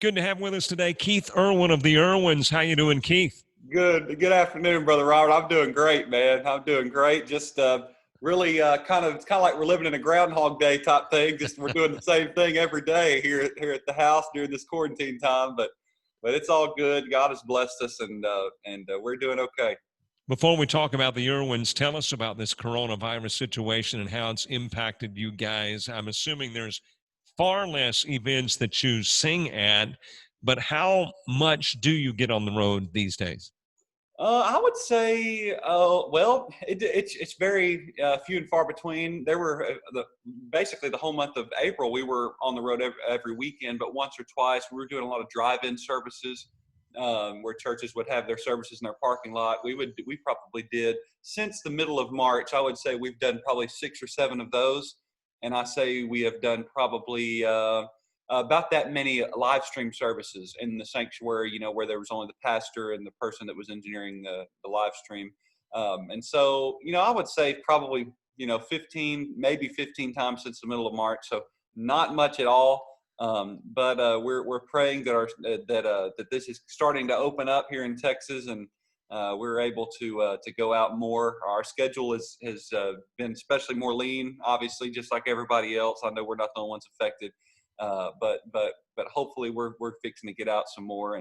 Good to have with us today, Keith Erwin of the Erwins. How you doing, Keith? Good afternoon, Brother Robert. I'm doing great, man. I'm doing great. Just really it's kind of like we're living in a Groundhog Day type thing. Just we're doing the same thing every day here at the house during this quarantine time. But it's all good. God has blessed us, and we're doing okay. Before we talk about the Erwins, tell us about this coronavirus situation and how it's impacted you guys. I'm assuming there's far less events that you sing at, but how much do you get on the road these days? I would say, it's very few and far between. There were basically the whole month of April, we were on the road every weekend, but once or twice we were doing a lot of drive-in services where churches would have their services in their parking lot. We probably did since the middle of March. I would say we've done probably 6 or 7 of those, and I say we have done probably. About that many live stream services in the sanctuary, where there was only the pastor and the person that was engineering the live stream. And so, I would say probably, 15, maybe 15 times since the middle of March. So not much at all. But we're praying that this is starting to open up here in Texas, and we're able to go out more. Our schedule has been especially more lean, obviously, just like everybody else. I know we're not the only ones affected. But hopefully we're fixing to get out some more,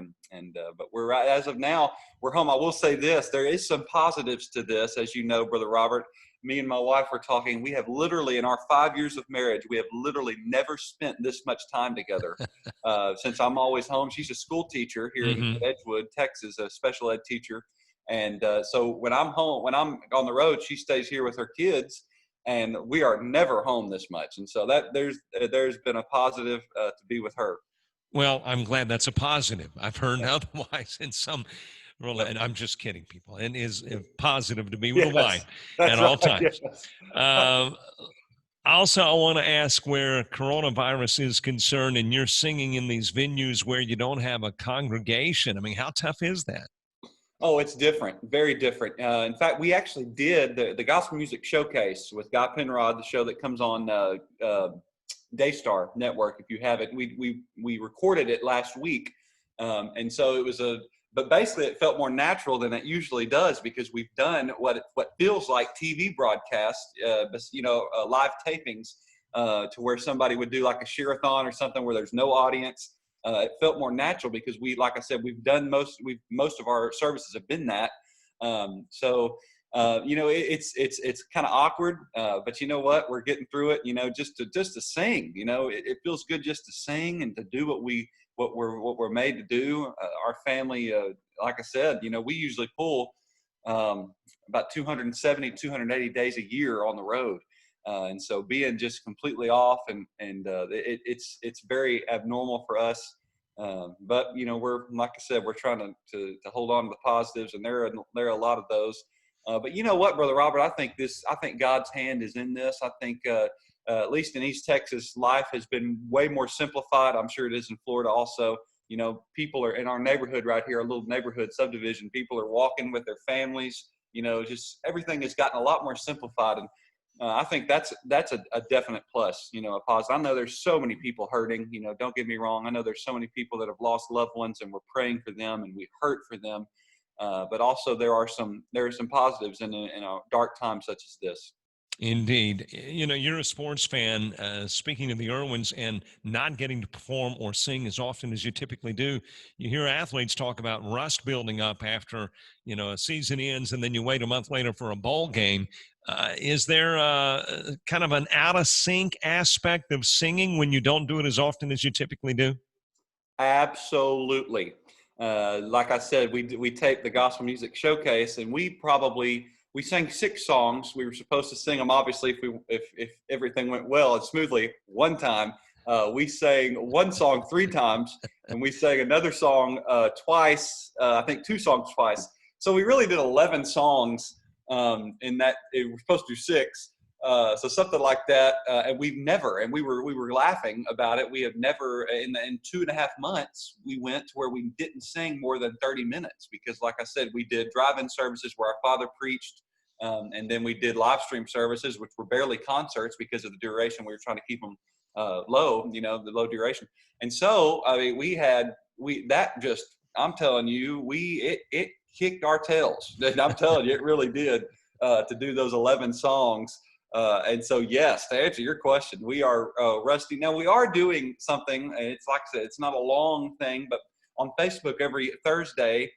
but we're as of now we're home. I will say this: there is some positives to this, as you know, Brother Robert. Me and my wife were talking. We have literally, in our 5 years of marriage, we have literally never spent this much time together. Since I'm always home, she's a school teacher here in Edgewood, Texas, a special ed teacher, and so when I'm home, when I'm on the road, she stays here with her kids. And we are never home this much, and so that there's been a positive to be with her. Well, I'm glad that's a positive. I've heard otherwise in some, and I'm just kidding, people. And is positive to be with a wife at all times. Yes. Also, I want to ask where coronavirus is concerned, and you're singing in these venues where you don't have a congregation. I mean, how tough is that? Oh, it's different, very different. In fact, we actually did the Gospel Music Showcase with Guy Penrod, the show that comes on Daystar Network. If you have it, we recorded it last week, and so it was But basically, it felt more natural than it usually does because we've done what feels like TV broadcast, live tapings, to where somebody would do like a share-a-thon or something where there's no audience. It felt more natural because like I said, we've done most of our services have been that. It's kind of awkward, but you know what? We're getting through it. Just to sing. It feels good just to sing and to do what we're made to do. Our family, like I said, we usually pull about 270, 280 days a year on the road. And so being just completely off it's very abnormal for us. But we're, like I said, we're trying to hold on to the positives, and there are a lot of those. But you know what, Brother Robert, I think God's hand is in this. I think at least in East Texas, life has been way more simplified. I'm sure it is in Florida also. People are in our neighborhood right here, a little neighborhood subdivision. People are walking with their families. Just everything has gotten a lot more simplified, and I think that's a definite plus, a positive. I know there's so many people hurting, don't get me wrong. I know there's so many people that have lost loved ones, and we're praying for them and we hurt for them. But also there are some positives in a dark time such as this. Indeed. You're a sports fan, speaking of the Erwins, and not getting to perform or sing as often as you typically do. You hear athletes talk about rust building up after, a season ends, and then you wait a month later for a bowl game. Is there kind of an out of sync aspect of singing when you don't do it as often as you typically do? Absolutely. Like I said, we taped the Gospel Music Showcase, and we sang 6 songs. We were supposed to sing them, obviously, if everything went well and smoothly. One time, we sang one song 3 times, and we sang another song twice. I think 2 songs twice. So we really did 11 songs. In that we're supposed to do 6. So something like that, and we were laughing about it. We have never in 2.5 months we went to where we didn't sing more than 30 minutes because, like I said, we did drive-in services where our father preached, and then we did live stream services, which were barely concerts because of the duration. We were trying to keep them low, the low duration. And so, I mean, I'm telling you, it kicked our tails. I'm telling you, it really did, to do those 11 songs. And so, yes, to answer your question, we are rusty. Now, we are doing something, and it's like I said, it's not a long thing, but on Facebook every Thursday,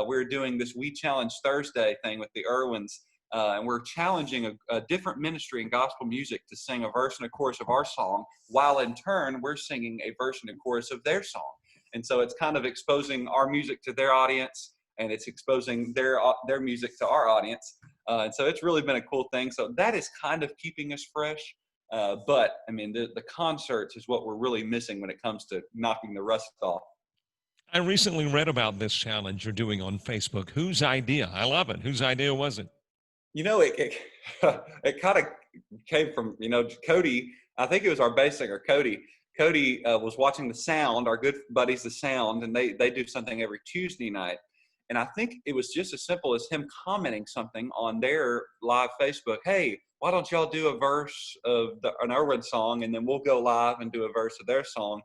we're doing this We Challenge Thursday thing with the Erwins. And we're challenging a different ministry in gospel music to sing a verse and a chorus of our song, while in turn, we're singing a verse and a chorus of their song. And so it's kind of exposing our music to their audience, and it's exposing their music to our audience. And so it's really been a cool thing. So that is kind of keeping us fresh. But I mean, the concerts is what we're really missing when it comes to knocking the rust off. I recently read about this challenge you're doing on Facebook. Whose idea? I love it. Whose idea was it? It it kind of came from, Kody. I think it was our bass singer, Kody. Kody was watching The Sound, our good buddies, The Sound, and they do something every Tuesday night. And I think it was just as simple as him commenting something on their live Facebook. Hey, why don't y'all do a verse of an Erwin song, and then we'll go live and do a verse of their song.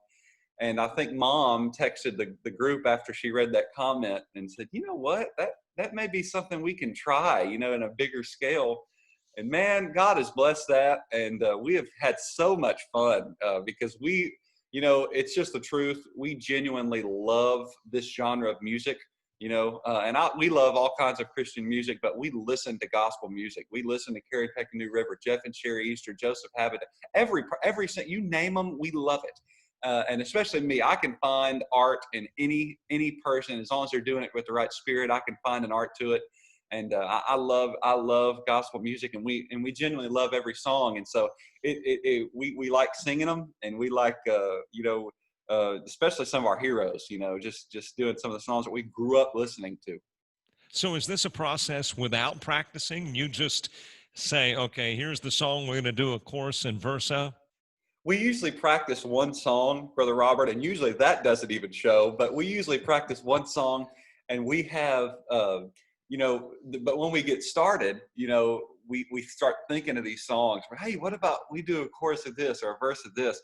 And I think Mom texted the group after she read that comment and said, you know what, that may be something we can try, in a bigger scale. And man, God has blessed that. And we have had so much fun because it's just the truth. We genuinely love this genre of music, we love all kinds of Christian music, but we listen to gospel music. We listen to Carrie Peck and New River, Jeff and Sherry Easter, Joseph Habit, every you name them, we love it. And especially me, I can find art in any person, as long as they're doing it with the right spirit. I can find an art to it, and I love gospel music, and we genuinely love every song. And so we like singing them, and we like especially some of our heroes. Just doing some of the songs that we grew up listening to. So is this a process without practicing? You just say, okay, here's the song, we're going to do a chorus and verse of? We usually practice one song, Brother Robert, and usually that doesn't even show, but we usually practice one song, and we have, but when we get started, we start thinking of these songs. Hey, what about we do a chorus of this or a verse of this?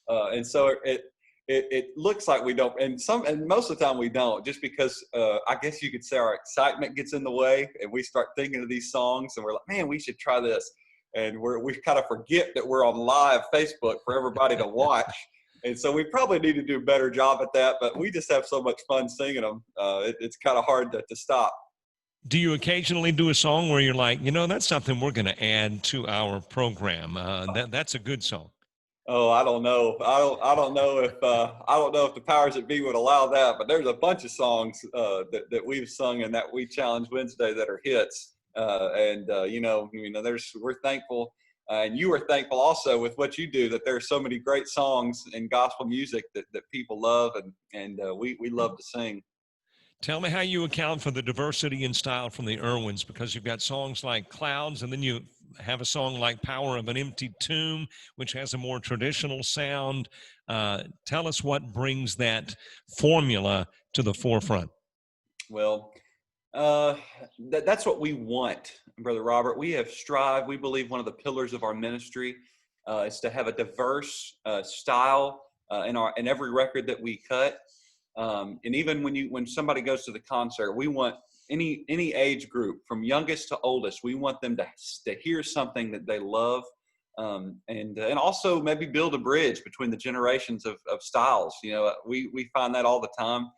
And so it looks like we don't, and most of the time we don't, just because I guess you could say our excitement gets in the way, and we start thinking of these songs, and we're like, man, we should try this. And we kind of forget that we're on live Facebook for everybody to watch. And so we probably need to do a better job at that, but we just have so much fun singing them. It's kind of hard to stop. Do you occasionally do a song where you're like, that's something we're going to add to our program? That's a good song. Oh, I don't know. I don't know if the powers that be would allow that, but there's a bunch of songs that we've sung in that We Challenge Wednesday that are hits. We're thankful, and you are thankful also with what you do, that there's so many great songs in gospel music that people love, and we love to sing. Tell me how you account for the diversity in style from the Erwins, because you've got songs like Clouds, and then you have a song like Power of an Empty Tomb, which has a more traditional sound. Tell us what brings that formula to the forefront. Well, that's what we want, Brother Robert. We have strived. We believe one of the pillars of our ministry is to have a diverse style in every record that we cut. And even when somebody goes to the concert, we want any age group from youngest to oldest. We want them to hear something that they love, and also maybe build a bridge between the generations of styles. We find that all the time.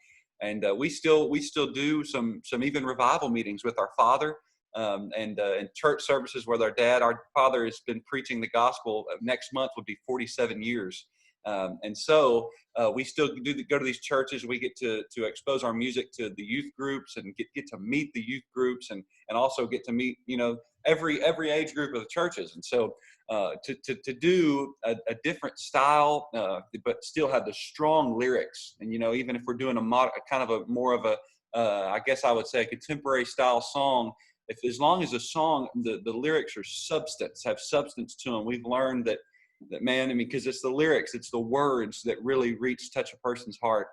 And we still do some even revival meetings with our father, and church services with our dad. Our father has been preaching the gospel. Next month would be 47 years. And so we still go to these churches. We get to expose our music to the youth groups, and get to meet the youth groups, and also get to meet, every age group of the churches. And so to do a different style, but still have the strong lyrics. And, even if we're doing I guess I would say a contemporary style song, as long as the song, the lyrics have substance to them, we've learned that man, because it's the lyrics, it's the words that really touch a person's heart.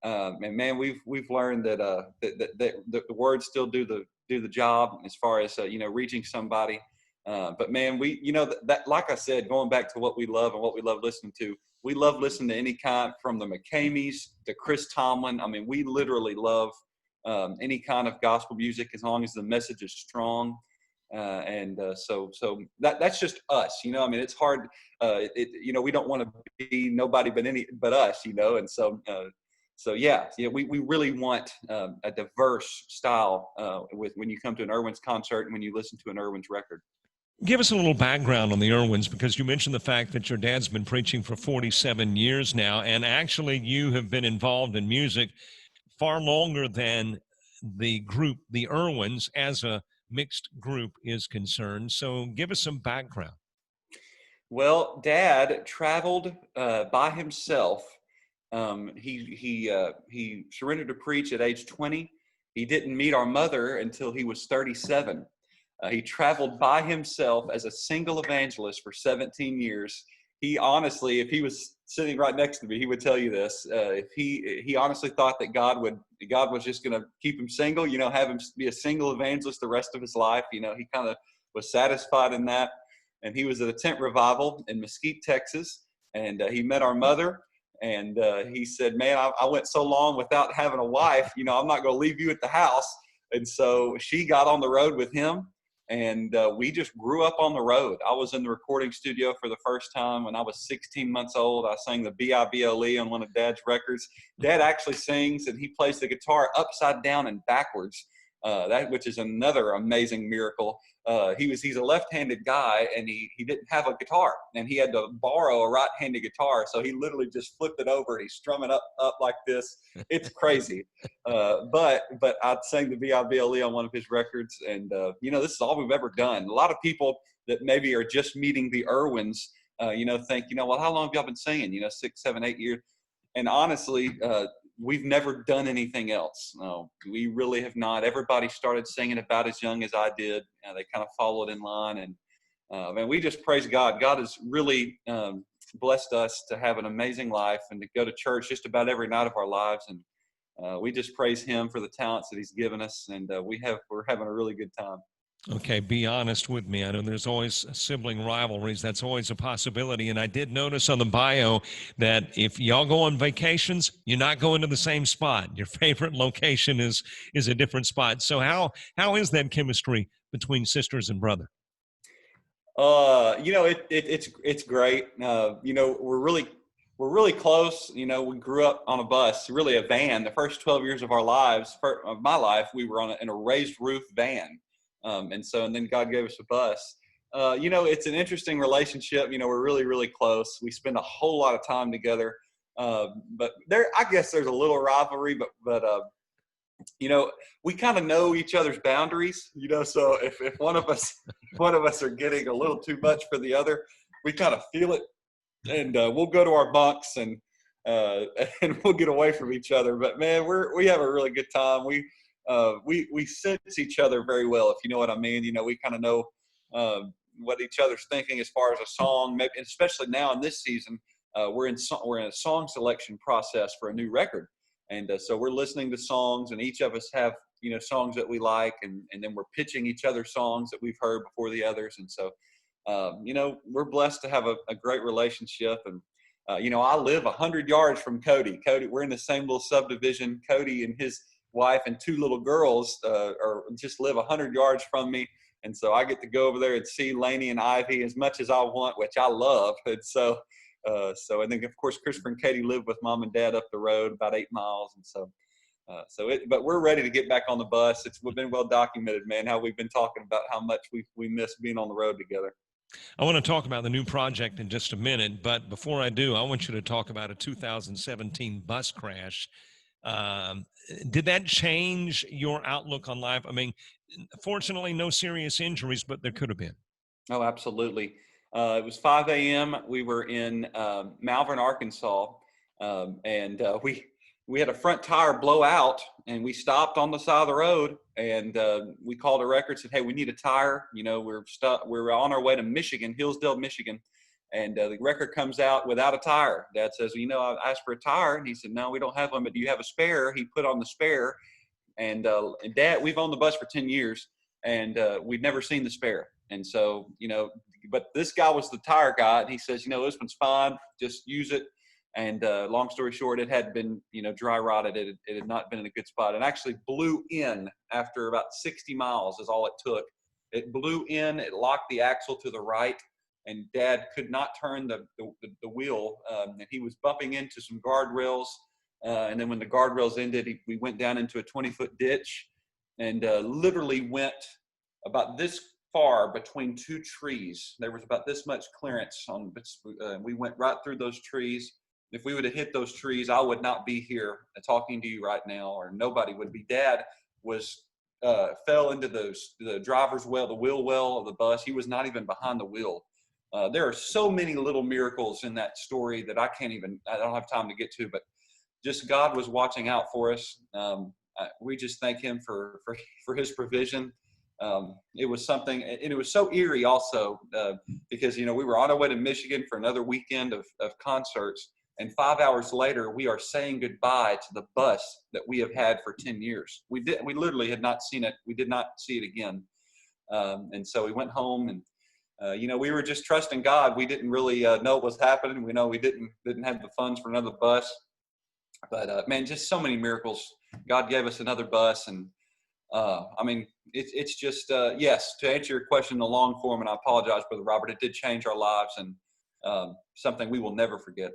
And man, we've learned that the words still do the job as far as reaching somebody. But man, that like I said, going back to what we love and what we love listening to, we love listening to any kind from the McCameys to Chris Tomlin. I mean, we literally love any kind of gospel music as long as the message is strong. So that's just us, I mean, it's hard. We don't want to be nobody but us, and we really want a diverse style when you come to an Erwins concert and when you listen to an Erwins record. Give us a little background on the Erwins, because you mentioned the fact that your dad's been preaching for 47 years now, and actually you have been involved in music far longer than the group, the Erwins, as a mixed group is concerned. So give us some background. Well, Dad traveled by himself. He surrendered to preach at age 20. He didn't meet our mother until he was 37. He traveled by himself as a single evangelist for 17 years. He honestly, if he was sitting right next to me, he would tell you this. If he honestly thought that God was just going to keep him single, have him be a single evangelist the rest of his life. He kind of was satisfied in that. And he was at a tent revival in Mesquite, Texas, and he met our mother. And he said, "Man, I went so long without having a wife. I'm not going to leave you at the house." And so she got on the road with him. And we just grew up on the road. I was in the recording studio for the first time when I was 16 months old. I sang the Bible on one of Dad's records. Dad actually sings, and he plays the guitar upside down and backwards, which is another amazing miracle. He's a left-handed guy, and he didn't have a guitar, and he had to borrow a right-handed guitar. So he literally just flipped it over, and he's strumming up like this. It's crazy. But I sang the Bible on one of his records, and this is all we've ever done. A lot of people that maybe are just meeting the Erwins, think, well, how long have y'all been singing? 6, 7, 8 years. And honestly, we've never done anything else. No, we really have not. Everybody started singing about as young as I did. They kind of followed in line, and we just praise God. God has really blessed us to have an amazing life and to go to church just about every night of our lives. And we just praise Him for the talents that He's given us, and we're having a really good time. Okay, be honest with me. I know there's always sibling rivalries. That's always a possibility. And I did notice on the bio that if y'all go on vacations, you're not going to the same spot. Your favorite location is a different spot. So how is that chemistry between sisters and brother? It's great. We're really close. We grew up on a bus, really a van. The first 12 years of of my life, we were in a raised roof van. And then God gave us a bus. It's an interesting relationship. We're really, really close. We spend a whole lot of time together. But I guess there's a little rivalry, but we kind of know each other's boundaries, so if one of us are getting a little too much for the other, we kind of feel it, and we'll go to our bunks and we'll get away from each other. But man, we have a really good time. We sense each other very well, if you know what I mean. We kind of know what each other's thinking as far as a song, maybe, especially now in this season. We're in a song selection process for a new record, and so we're listening to songs, and each of us have songs that we like, and then we're pitching each other songs that we've heard before the others, and so we're blessed to have a great relationship. And I live 100 yards from Kody. We're in the same little subdivision. Kody and his wife and 2 little girls just live 100 yards from me, and so I get to go over there and see Lainey and Ivy as much as I want, which I love. And so and then of course Christopher and Katie live with Mom and Dad up the road about 8 miles, and but we're ready to get back on the bus. It's been well documented, man, how we've been talking about how much we miss being on the road together. I want to talk about the new project in just a minute, but before I do, I want you to talk about a 2017 bus crash. Did that change your outlook on life? I mean, fortunately, no serious injuries, but there could have been. Oh, absolutely. It was 5 a.m. We were in Malvern, Arkansas, and we had a front tire blow out, and we stopped on the side of the road, and we called a record, said, "Hey, we need a tire." We're stuck. We're on our way to Michigan, Hillsdale, Michigan. And the record comes out without a tire. Dad says, I asked for a tire. And he said, "No, we don't have one, but do you have a spare?" He put on the spare. And Dad, we've owned the bus for 10 years, and we'd never seen the spare. And so, but this guy was the tire guy, and he says, this one's fine, just use it. And long story short, it had been, dry rotted. It had not been in a good spot. It actually blew in after about 60 miles is all it took. It blew in, it locked the axle to the right, and Dad could not turn the wheel. And he was bumping into some guardrails. And then when the guardrails ended, we went down into a 20-foot ditch and literally went about this far between two trees. There was about this much clearance on. We went right through those trees. If we would have hit those trees, I would not be here talking to you right now, or nobody would be. Dad was fell into the driver's well, the wheel well of the bus. He was not even behind the wheel. There are so many little miracles in that story that I don't have time to get to, but just God was watching out for us. We just thank him for his provision. It was something, and it was so eerie also because, we were on our way to Michigan for another weekend of concerts. And 5 hours later, we are saying goodbye to the bus that we have had for 10 years. We literally had not seen it. We did not see it again. And so we went home and, we were just trusting God. We didn't really know what was happening. We know we didn't have the funds for another bus. But, man, just so many miracles. God gave us another bus. And, it's just, yes, to answer your question in the long form, and I apologize, Brother Robert, it did change our lives and something we will never forget.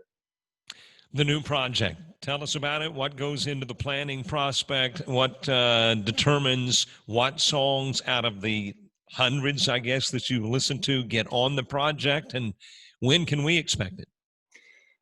The new project. Tell us about it. What goes into the planning prospect? What determines what songs out of the hundreds, I guess, that you listen to get on the project? And when can we expect it?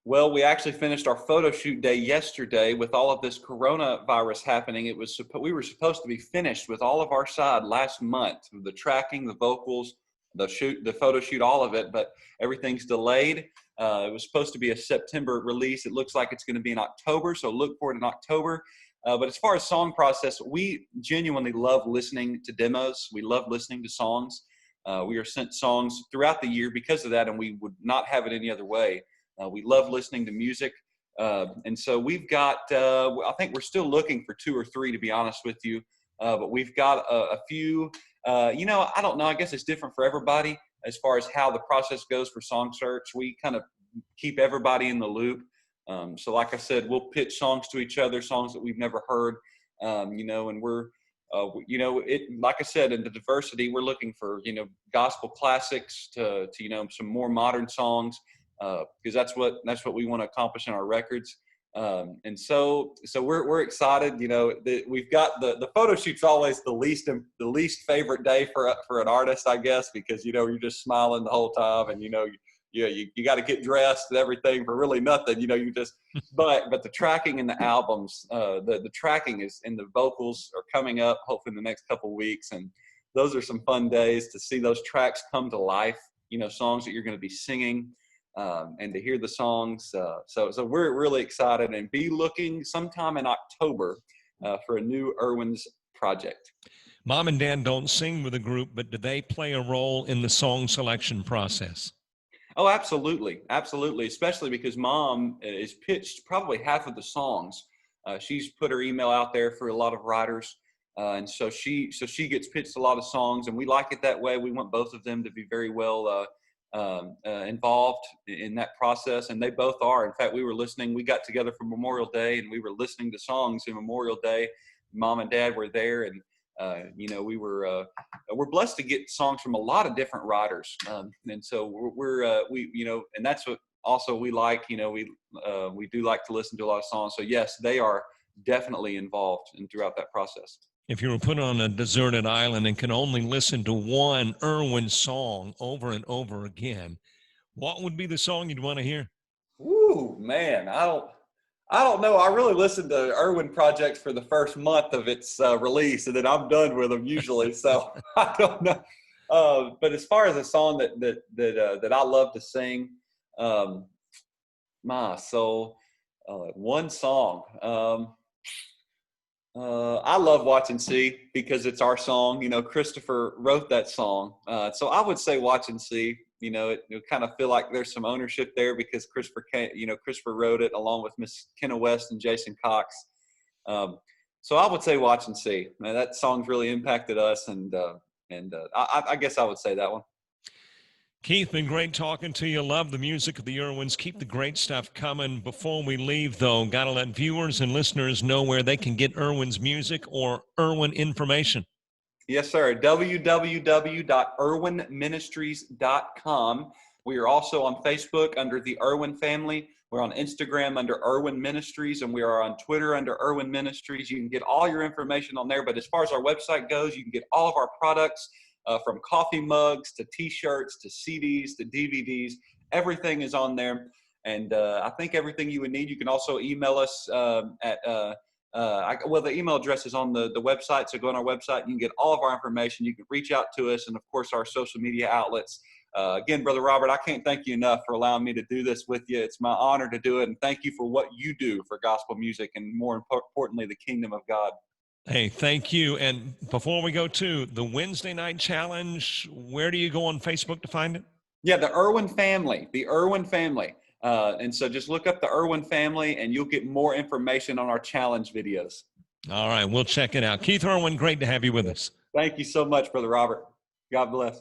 Well, we actually finished our photo shoot day yesterday. With all of this coronavirus happening, we were supposed to be finished with all of our side last month, the tracking, the vocals, the photo shoot, all of it, but everything's delayed. It was supposed to be a September release. It looks like it's going to be in October, so look for it in October. But as far as song process, we genuinely love listening to demos. We love listening to songs. We are sent songs throughout the year because of that, and we would not have it any other way. We love listening to music. And so we've got, I think we're still looking for 2 or 3, to be honest with you. But we've got a few, I don't know, I guess it's different for everybody as far as how the process goes for song search. We kind of keep everybody in the loop. So like I said, we'll pitch songs to each other, songs that we've never heard, and we're, like I said, in the diversity, we're looking for, gospel classics to some more modern songs, because that's what we want to accomplish in our records. And so we're excited. We've got the photo shoot's always the least favorite day for an artist, I guess, because you're just smiling the whole time, and you got to get dressed and everything for really nothing. But the tracking and the albums, the tracking is, and the vocals are coming up hopefully in the next couple of weeks, and those are some fun days to see those tracks come to life. Songs that you're going to be singing. And to hear the songs. So we're really excited, and be looking sometime in October for a new Erwins project. Mom and Dad don't sing with the group, but do they play a role in the song selection process? Oh, absolutely. Absolutely. Especially because Mom is pitched probably half of the songs. She's put her email out there for a lot of writers. And so she gets pitched a lot of songs, and we like it that way. We want both of them to be very well involved in that process, and they both are. In fact, we got together for Memorial Day, and we were listening to songs in Memorial Day. Mom and Dad were there, and we're blessed to get songs from a lot of different writers, and so and that's what also we like. We do like to listen to a lot of songs. So yes, they are definitely involved throughout that process. If you were put on a deserted island and can only listen to one Erwin song over and over again, what would be the song you'd want to hear? Ooh, man, I don't know. I really listen to Erwin projects for the first month of its release, and then I'm done with them usually. So I don't know. But as far as a song that I love to sing, my soul, one song. I love Watch and See because it's our song. Christopher wrote that song. So I would say Watch and See. It kind of feel like there's some ownership there because Christopher wrote it along with Miss Kenna West and Jason Cox. So I would say Watch and See. That song's really impacted us, and And I guess I would say that one. Keith, been great talking to you. Love the music of the Erwins. Keep the great stuff coming. Before we leave, though, got to let viewers and listeners know where they can get Erwin's music or Erwin information. Yes, sir. www.erwinministries.com. We are also on Facebook under the Erwin family. We're on Instagram under Erwin Ministries, and we are on Twitter under Erwin Ministries. You can get all your information on there. But as far as our website goes, you can get all of our products from coffee mugs to T-shirts to CDs to DVDs. Everything is on there. And I think everything you would need. You can also email us at the email address is on the website, so go on our website and you can get all of our information. You can reach out to us, and of course our social media outlets. Again, Brother Robert, I can't thank you enough for allowing me to do this with you. It's my honor to do it, and thank you for what you do for gospel music and, more importantly, the kingdom of God. Hey, thank you. And before we go to the Wednesday night challenge, where do you go on Facebook to find it? Yeah, the Erwin family, and so just look up the Erwin family and you'll get more information on our challenge videos. All right, we'll check it out. Keith Erwin, great to have you with us. Thank you so much, Brother Robert. God bless.